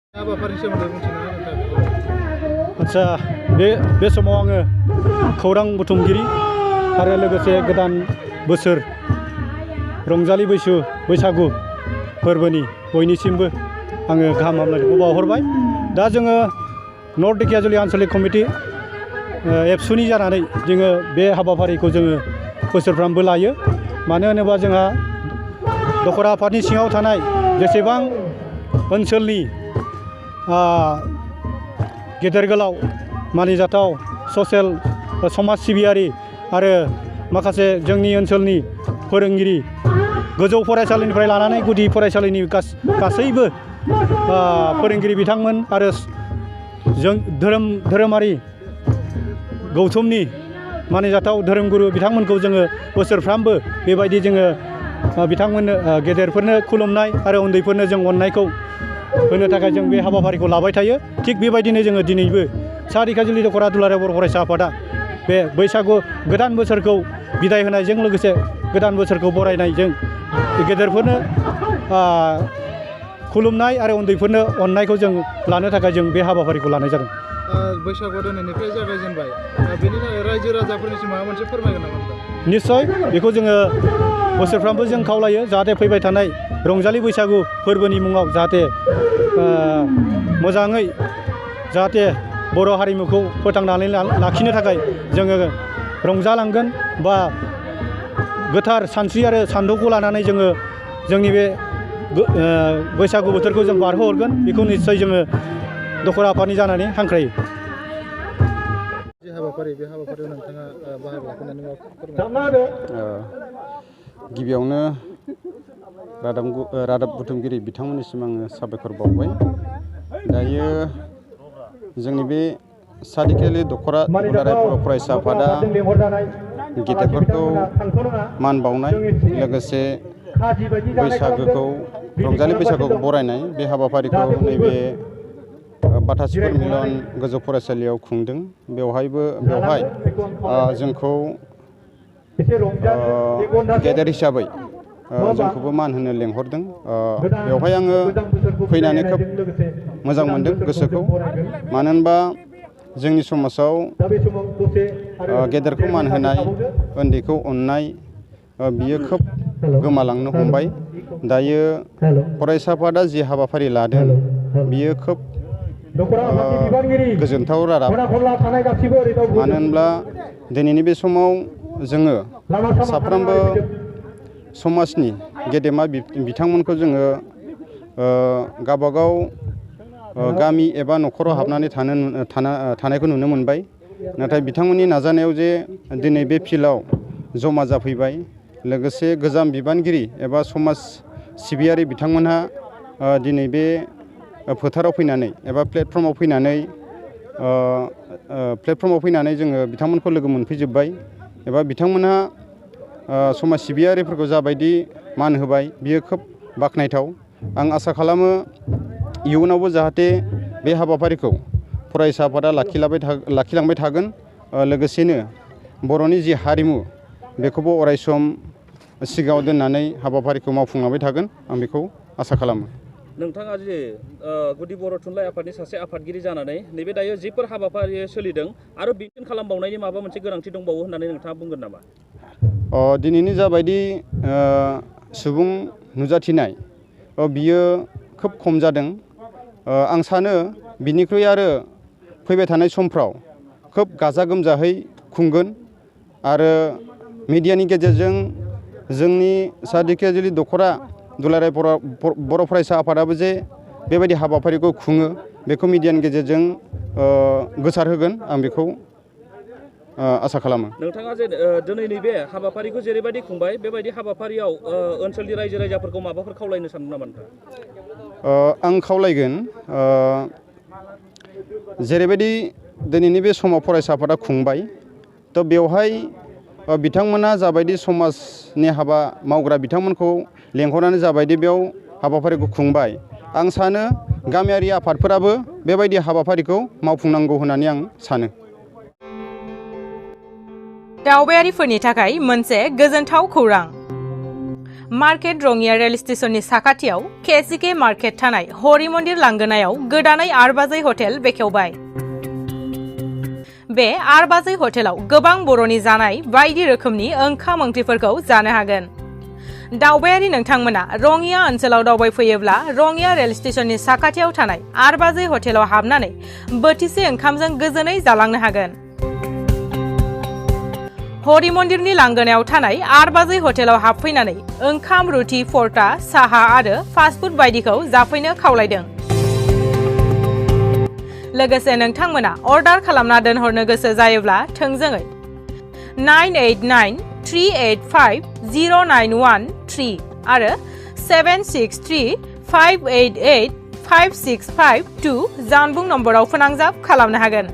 आच्छा बे समाव आङो खौरां बुथुमगिरि आरो लोगोसे गोदान बोसोर रंजालि बैसागु फोरबोनि बयनिसिमबो आङो गाहाम हामलायनायखौ बावहरबाय। दा जोङो नर्थ धेकियाजुलि आन्चलिक कमिटि एबसुनि जानानै जोङो बे हाबाफारिखौ जोङो बोसोरफ्रामबो लायो। मानो होनोबा जोंहा दखरा आफादनि सिङाव थानाय जेसेबां ओनसोलनि गेदेर गोलाव मानिजाथाव ससियेल समाज सिबियारि आरो माखासे जोंनि ओनसोलनि फोरोंगिरि गोजौ फरायसालिनिफ्राय लानानै गुदि फरायसालिनि गासैबो फोरोंगिरि बिथांमोन आरो जों धोरोमारि गौथुमनि मानिजाथाव धोरोमगुरु बिथांमोनखौ जोङो बोसोरफ्रामबो बेबायदि जोङो बिथांमोननो गेदेरफोरनो खुलुमनाय आरो उन्दैफोरनो जों अननायखौ होनो थाखाय जों बे हाबाफारिखौ लाबाय थायो। थिग बेबायदिनो जोङो दिनैबो सा धेकियाजुलि दखरा दुलाराय बर' फरायसा आफादा बे बैसागु गोदान बोसोरखौ बिदाय होनायजों लोगोसे गोदान बोसोरखौ बरायनायजों गेदेरफोरनो खुलुमनाय आरो उन्दैफोरनो अननायखौ जों लानो थाखाय जों बे हाबाफारिखौ लानाय जादों। बैसागु दिनैनिफ्राय जागायजेनबाय, बेनि थाखाय रायजो राजाफोरनिसिम माबा मोनसे फोरमायगोन नामा? निस्सय बेखौ जोङो बोसोरफ्रामबो जों खावलायो जाहाथे फैबाय थानाय रंजालि बैसागु फोरबोनि मुङाव जाहाथे मोजाङै जाहाथे बर' हारिमुखौ फोथांनानै लाखिनो थाखाय जोङो रंजालांगोन बा गोथार सानस्रि आरो सानदौखौ लानानै जोङो जोंनि बे बैसागु बोथोरखौ जों बारहोहरगोन बेखौ निस्सय जोङो दखरा आफादनि जानानै हांख्रायो। बे हाबाफारियाव नोंथाङा बाहागो लाफैनानै गिबियावनो रादाब बुथुमगिरि बिथांमोननिसिम आङो साबायखर बावबाय। दायो जोंनि बे सा धेकियाजुलि दखरा दुलाराय बर' फरायसा आफादा गेदेरफोरखौ मान बावनाय लोगोसे बैसागोखौ रंजालि बैसागुखौ बरायनाय बे हाबाफारिखौ नैबे बाथासिफोर मिलन गोजौ फरायसालियाव खुंदों। बेवहाय जोंखौ गेदेर हिसाबै जोंखौबो मान होनो लेंहरदों। बेवहाय आङो फैनानै खोब मोजां मोनदों गोसोखौ। मानो होनबा जोंनि समाजाव गेदेरखौ मान होनाय उन्दैखौ अननाय बियो खोब गोमालांनो हमबाय। दायो फरायसा आफादा जि हाबाफारि लादों बियो खोब गोजोनथाव रादाब। मानो होनब्ला दिनैनि बे समाव जोङो साफ्रोमबो समाजनि गेदेमा बिथांमोनखौ जोङो गावबागाव गामि एबा न'खराव हाबनानै थानायखौ नुनो मोनबाय। नाथाय बिथांमोननि नाजानायाव जे दिनै बे फिल्डआव जमा जाफैबाय, लोगोसे गोजाम बिबानगिरि एबा समाज सिबियारि बिथांमोनहा दिनै बे फोथाराव फैनानै एबा प्लेटफर्माव फैनानै जोङो बिथांमोनखौ लोगो मोनफैजोब्बाय एबा बिथांमोनहा समाज सिबियारिफोरखौ जाबायदि मान होबाय बियो खोब बाख्नायथाव। आं आसा खालामो इयुनावबो जाहाथे बे हाबाफारिखौ फरायसा आफादा लाखिलांबाय थागोन। लोगोसेनो बर'नि जि हारिमु बेखौबो अरायसम सिगाङाव दोननानै हाबाफारिखौ मावफुंलांबाय थागोन, आं बेखौ आसा खालामो। नोंथाङा जे गुदि बर' थुनलाइ आफादनि सासे आफादगिरि जानानै नैबे दायो जिफोर हाबाफारि सोलिदों आरो बिथोन खालामबावनायनि माबा मोनसे गोनांथि दंबावो होननानै नोंथाङा बुंगोन नामा? दिनैनि जाबायदि सुबुं नुजाथिनाय बियो खोब खम जादों। आं सानो बिनिख्रुइ आरो फैबाय थानाय समफ्राव खोब गाजा गोमजाहै खुंगोन आरो मिडियानि गेजेरजों जोंनि सा धेकियाजुलि दखरा दुलाराय बर' फरायसा आफादाबो जे बेबायदि हाबाफारिखौ खुङो बेखौ मिडियानि गेजेरजों गोसारहोगोन, आं बेखौ आसा खालामो। नोंथाङा जे दिनै नैबे हाबाफारिखौ जेरैबायदि खुंबाय बेबायदि हाबाफारियाव ओनसोलनि रायजो राजाफोरखौ माबाफोर खावलायनो सानदों नामा नोंथाङा? आं खावलायगोन जेरैबायदि दिनैनि बे समाव फरायसा आफादा खुंबाय थ' बेवहाय बिथांमोना जाबायदि समाजनि हाबा मावग्रा बिथांमोनखौ लेंहरनानै जाबायदि बेयाव हाबाफारिखौ खुंबाय, आं सानो गामियारि आफादफोराबो बेबायदि हाबाफारिखौ मावफुंनांगौ होननानै आं सानो। दावबायारिफोरनि थाखाय मोनसे गोजोनथाव खौरां। मार्केट रङिया रेल स्टेशननि साखाथियाव केसिके मार्केट थानाय हरि मन्दिर लांगोनायाव गोदानै 8 बाजै हटेल बेखेवबाय। बे 8 बाजै हटेलाव गोबां बर'नि जानाय बायदि रोखोमनि ओंखाम ओंख्रिफोरखौ जानो हागोन। दावबायारि नोंथांमोना रङिया ओनसोलाव दावबायफैयोब्ला रङिया रेल स्टेशननि साखाथियाव थानाय 8 बाजै हटेलाव हाबनानै बोथिसे ओंखामजों गोजोनै जालांनो हागोन। हरि मन्दिरनि लांगोनायाव थानाय 8 बाजै हटेलाव हाबफैनानै ओंखाम रुथि परटा साहा आरो फास्टफुड बायदिखौ जाफैनो खावलायदों। लोगोसे नोंथांमोना अर्डार खालामना दोनहरनो गोसो जायोब्ला थोंजोङै 9893850913 आरो 7635885652 जानबुं नम्बराव फोनांजाब खालामनो हागोन।